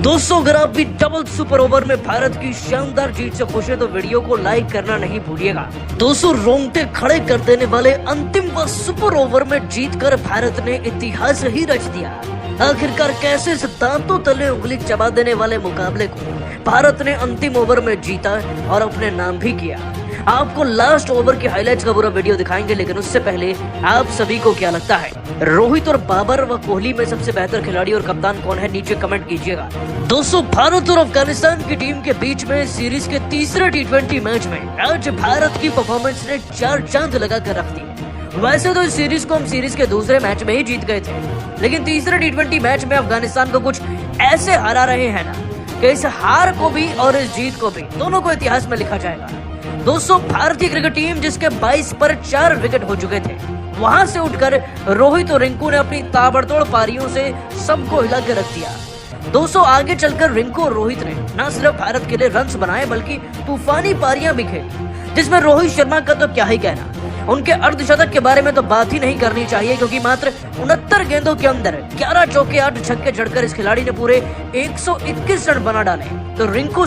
दोस्तों अगर आप भी डबल सुपर ओवर में भारत की शानदार जीत से खुश हैं तो वीडियो को लाइक करना नहीं भूलिएगा। दोस्तों रोंगटे खड़े कर देने वाले अंतिम व सुपर ओवर में जीतकर भारत ने इतिहास ही रच दिया। आखिरकार कैसे दांतों तले उंगली चबा देने वाले मुकाबले को भारत ने अंतिम ओवर में जीता और अपने नाम भी किया। आपको लास्ट ओवर की हाइलाइट्स का पूरा वीडियो दिखाएंगे, लेकिन उससे पहले आप सभी को क्या लगता है रोहित और बाबर व कोहली में सबसे बेहतर खिलाड़ी और कप्तान कौन है, नीचे कमेंट कीजिएगा। दोस्तों भारत और अफगानिस्तान की टीम के बीच में सीरीज के तीसरे T20 मैच में आज भारत की परफॉर्मेंस ने 4 चांद लगा कर रख दी। वैसे तो इस सीरीज को हम सीरीज के दूसरे मैच में ही जीत गए थे, लेकिन तीसरे T20 मैच में अफगानिस्तान को कुछ ऐसे हरा रहे हैं ना कि इस हार को भी और इस जीत को भी दोनों को इतिहास में लिखा जाएगा। दोस्तों भारतीय क्रिकेट टीम जिसके 22 पर 4 विकेट हो चुके थे, वहां से उठकर रोहित और रिंकू ने अपनी ताबड़तोड़ पारियों से सबको हिला के रख दिया। दोस्तों आगे चलकर रिंकू और रोहित ने न सिर्फ भारत के लिए रन्स बनाए बल्कि तूफानी पारियां भी खेली, जिसमें रोहित शर्मा का तो क्या ही कहना। उनके अर्धशतक के बारे में तो बात ही नहीं करनी चाहिए, क्योंकि मात्र 69 गेंदों के अंदर 11 चौके 8 छक्के जड़कर इस खिलाड़ी ने पूरे 121 रन बना डाले। तो रिंकू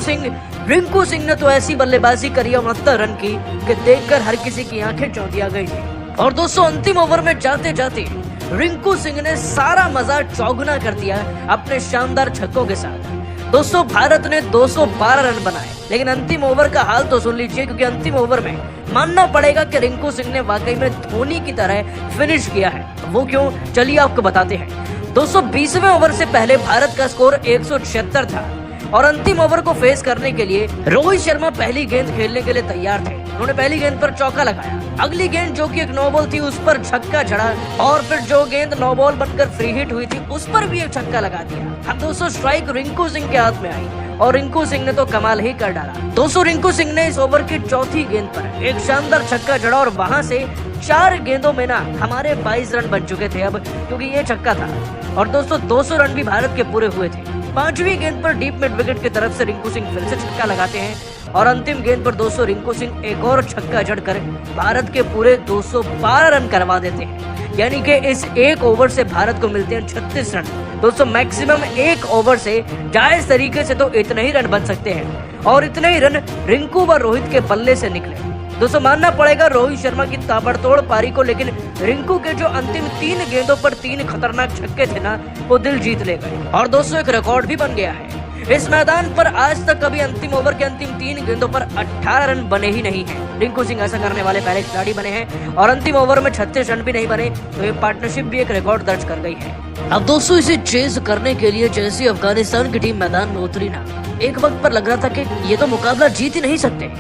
सिंह ने तो ऐसी बल्लेबाजी करी 69 रन की कि देखकर हर किसी की आंखें चौंधिया गई थी। और दोस्तों अंतिम ओवर में जाते जाते रिंकू सिंह ने सारा मजा चौगुना कर दिया अपने शानदार छक्कों के साथ। दोस्तों भारत ने 212 रन बनाए, लेकिन अंतिम ओवर का हाल तो सुन लीजिए, क्योंकि अंतिम ओवर में मानना पड़ेगा कि रिंकू सिंह ने वाकई में धोनी की तरह फिनिश किया है। वो क्यों, चलिए आपको बताते हैं। दोस्तों 20वें ओवर से पहले भारत का स्कोर 176 था और अंतिम ओवर को फेस करने के लिए रोहित शर्मा पहली गेंद खेलने के लिए तैयार थे। उन्होंने पहली गेंद पर चौका लगाया, अगली गेंद जो कि एक नो बॉल थी उस पर छक्का जड़ा और फिर जो गेंद नो बॉल बनकर फ्री हिट हुई थी उस पर भी एक छक्का लगा दिया। अब दोस्तों स्ट्राइक रिंकू सिंह के हाथ में आई और रिंकू सिंह ने तो कमाल ही कर डाला। दोस्तों रिंकू सिंह ने इस ओवर की चौथी गेंद पर एक शानदार छक्का जड़ा और वहां से 4 गेंदों में ना हमारे 22 रन बन चुके थे अब, क्योंकि ये छक्का था। और दोस्तों 200 रन भी भारत के पूरे हुए थे। 5वीं गेंद पर डीप मिड विकेट की तरफ से रिंकू सिंह फिर से छक्का लगाते हैं और अंतिम गेंद पर दोस्तों रिंकू सिंह एक और छक्का जड़कर भारत के पूरे 212 रन करवा देते हैं। यानी कि इस एक ओवर से भारत को मिलते हैं 36 रन। दोस्तों मैक्सिमम एक ओवर से जायज तरीके से तो इतने ही रन बन सकते हैं और इतने ही रन रिंकू व रोहित के बल्ले से निकले। दोस्तों मानना पड़ेगा रोहित शर्मा की ताबड़तोड़ पारी को, लेकिन रिंकू के जो अंतिम 3 गेंदों पर 3 खतरनाक छक्के थे ना, वो दिल जीत ले गए। और दोस्तों एक रिकॉर्ड भी बन गया है, इस मैदान पर आज तक कभी अंतिम ओवर के अंतिम 3 गेंदों पर 18 रन बने ही नहीं हैं। रिंकू सिंह ऐसा करने वाले पहले खिलाड़ी बने हैं और अंतिम ओवर में 36 रन भी नहीं बने, तो ये पार्टनरशिप भी एक रिकॉर्ड दर्ज कर गई है। अब दोस्तों इसे चेज करने के लिए जैसे अफगानिस्तान की टीम मैदान में उतरी ना, एक वक्त पर लग रहा था कि ये तो मुकाबला जीत ही नहीं सकते,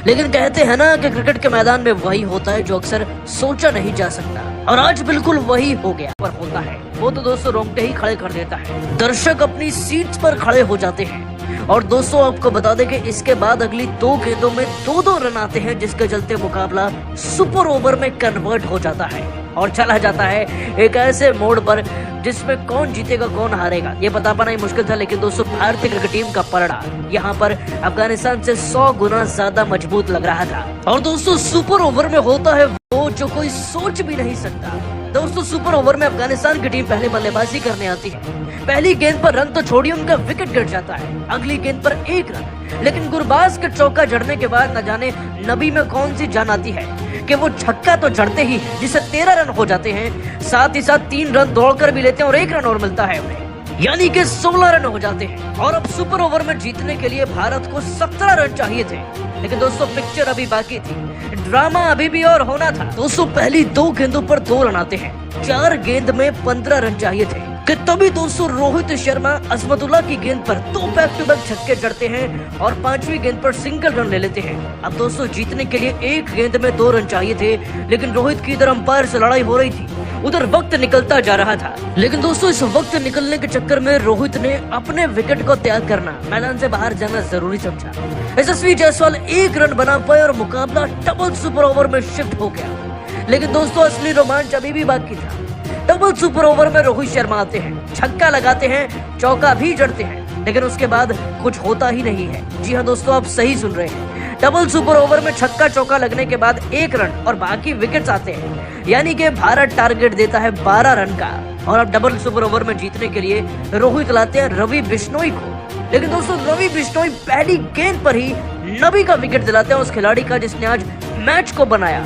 लेकिन कहते हैं ना कि क्रिकेट के मैदान में वही होता है जो अक्सर सोचा नहीं जा सकता, और आज बिल्कुल वही हो गया। पर होता है वो तो दोस्तों रोंगटे ही खड़े कर देता है, दर्शक अपनी सीट पर खड़े हो जाते हैं। और दोस्तों आपको बता दें कि इसके बाद अगली 2 गेंदों में 2-2 रन आते हैं, जिसके चलते मुकाबला सुपर ओवर में कन्वर्ट हो जाता है और चला जाता है एक ऐसे मोड़ पर जिसमें कौन जीतेगा कौन हारेगा ये बता पाना ही मुश्किल था। लेकिन दोस्तों भारतीय क्रिकेट टीम का पलड़ा यहाँ पर अफगानिस्तान से 100 गुना ज्यादा मजबूत लग रहा था। और दोस्तों सुपर ओवर में होता है वो जो कोई सोच भी नहीं सकता। दोस्तों सुपर ओवर में अफगानिस्तान की टीम पहले बल्लेबाजी करने आती है। पहली गेंद पर रन तो छोड़िए, उनका विकेट गिर जाता है। अगली गेंद पर 1 रन, लेकिन गुरबाज के चौका जड़ने के बाद न जाने नबी में कौन सी जान आती है कि वो छक्का तो जड़ते ही जिससे 13 रन हो जाते हैं, साथ ही साथ 3 रन दौड़कर भी लेते हैं और 1 रन और मिलता है उन्हें, यानी कि 16 रन हो जाते हैं। और अब सुपर ओवर में जीतने के लिए भारत को 17 रन चाहिए थे, लेकिन दोस्तों पिक्चर अभी बाकी थी, ड्रामा अभी भी और होना था। दोस्तों पहली 2 गेंदों पर 2 रन आते हैं, 4 गेंद में 15 रन चाहिए थे कि तभी दोस्तों रोहित शर्मा अजमतुल्लाह की गेंद पर 2 बैक टू बैक छक्के जड़ते हैं और 5वीं गेंद पर सिंगल रन ले लेते हैं। अब दोस्तों जीतने के लिए 1 गेंद में 2 रन चाहिए थे, लेकिन रोहित की इधर अंपायर से लड़ाई हो रही थी, उधर वक्त निकलता जा रहा था। लेकिन दोस्तों इस वक्त निकलने के चक्कर में रोहित ने अपने विकेट को त्याग करना, मैदान से बाहर जाना जरूरी समझा। यशस्वी जायसवाल 1 रन बना पाए और मुकाबला डबल सुपर ओवर में शिफ्ट हो गया। लेकिन दोस्तों असली रोमांच अभी भी बाकी था। डबल सुपर ओवर में रोहित शर्मा आते हैं, छक्का लगाते हैं, चौका भी जड़ते हैं, लेकिन उसके बाद कुछ होता ही नहीं है। जी हाँ दोस्तों आप सही सुन रहे हैं, डबल सुपर ओवर में छक्का चौका लगने के बाद 1 रन और बाकी विकेट्स आते हैं, यानी कि भारत टारगेट देता है 12 रन का। और अब डबल सुपर ओवर में जीतने के लिए रोहित लाते हैं रवि बिश्नोई को, लेकिन दोस्तों रवि बिश्नोई पहली गेंद पर ही नबी का विकेट दिलाते हैं उस खिलाड़ी का जिसने आज मैच को बनाया।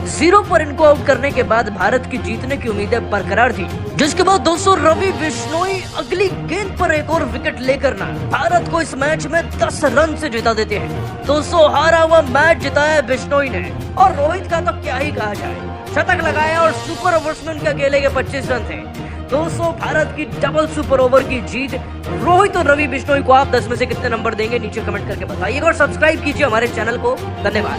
0 पर इनको आउट करने के बाद भारत की जीतने की उम्मीदें बरकरार थी, जिसके बाद दोस्तों रवि बिश्नोई अगली गेंद पर एक और विकेट लेकर ना भारत को इस मैच में 10 रन से जिता देते हैं। दोस्तों हारा हुआ मैच जिताया बिश्नोई ने, और रोहित का तो क्या ही कहा जाए, शतक लगाया और सुपर ओवर्स में उनके अकेले के 25 रन थे। दोस्तों भारत की डबल सुपर ओवर की जीत। रोहित और रवि बिश्नोई को आप 10 में से कितने नंबर देंगे नीचे कमेंट करके बताइएगा और सब्सक्राइब कीजिए हमारे चैनल को। धन्यवाद।